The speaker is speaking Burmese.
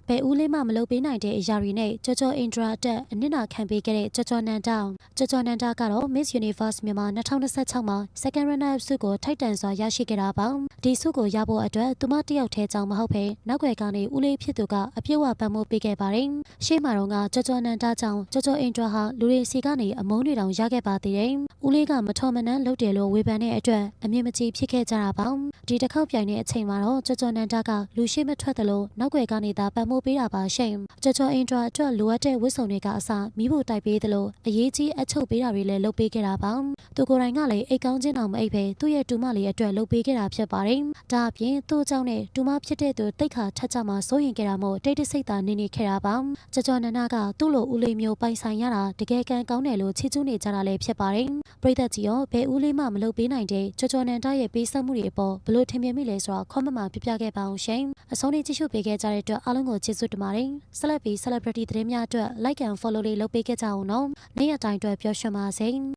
ဘယ်ဦးလေးမှမလုပ်ပေးနိုင်တဲ့အရာတွေနဲ့ကြော်ကြော်အင်ဒရာအတွက်အနစ်နာခံပေးခဲ့တဲ့ကြော်ကြော်နန္ဒကြော်ကြော်နန္ဒကတော့ Miss Universe မြန်မာ2026မှာ Second Runner-up ဆုကိုထိုက်တန်စွာရရှိခဲ့တာပါဒီဆုကိုရဖို့အတွက်သူမတယောက်တည်းကြောင့်မဟုတ်ဘဲနောက်ွယ်ကနေဦးလေးဖြစ်သူကအပြည့်အဝပံ့ပိုးပေးခဲ့ပါတယ်ရှေ့မှာတော့ကကြော်ကြော်နန္ဒကြောင့်ကြော်ကြော်အင်ဒရာဟာလူတွေစီကနေအမုန်းတွေတောင်ရခဲ့ပါသေးတယ်ဦးလေးကမထော်မနှမ်းလုပ်တယ်လို့ဝေဖန်တဲ့အတွက်အမြင့်မကြီးဖြစ်ခဲ့ကြတာပါဒီတစ်ခေါက်ပြိုင်တဲ့အချိန်မှာတော့ကြော်ကြော်နန္ဒကလူရှိမထွက်တယ်လို့နောက်ွယ်ကနေသာပံ့ပိုးပေးတာပါရှင်ကြော်ကြော်အင်ဒရာအတွက်လိုအပ်တဲ့ဝတ်စုံတွေကအစမိဖို့တိုက်ပေးတယ်လို့အရေးကြီးအချုပ်ပေးတာတွေလည်းလုပ်ပေးခဲ့တာပါသူကိုယ်တိုင်ကလည်းအိတ်ကောင်းချင်းအောင်မအိတ်ပဲသူ့ရဲ့တူမလေးအတွက်လုပ်ပေးခဲ့တာဖြစ်ပါတယ်ဒါအပြင်သူ့အကြောင်းနဲ့တူမဖြစ်တဲ့သူတိတ်ခါထက်ကြမှာစိုးရင်ခဲ့တာမို့တိတ်တဆိတ်သာနေနေခဲ့တာပါကြော်ကြော်နန္ဒကသူ့လိုဦးလေးမျိုးပိုင်ဆိုင်ရတာတကယ်ကံကောင်းတယ်လို့ချီးကျူးနေကြတာလည်းဖြစ်ပါတယ်ပရိသတ်ကြီးရောဘယ်ဦးလေးမှမလုပ်ပေးနိုင်တဲ့ကြော်ကြော်နန္ဒရဲ့ပေးဆက်မှုတွေအပေါ်ဘလို့ထင်မြင်မိလဲဆိုတော့ comment မှာပြပြခဲ့ပါအောင်ရှင်အဆုံးထိကြည့်ရှုပေးခဲ့ကြတဲ့အတွက်အားလုံးကိုကျေးဇူးတင်ပါတယ်ဆက်လက်ပြီး celebrity သတင်းများအတွက် like and follow လေးလုပ်ပေးခဲ့ကြအောင်နော်နေ့ရက်တိုင်းအတွက်ပျော်ရွှင်ပါစေ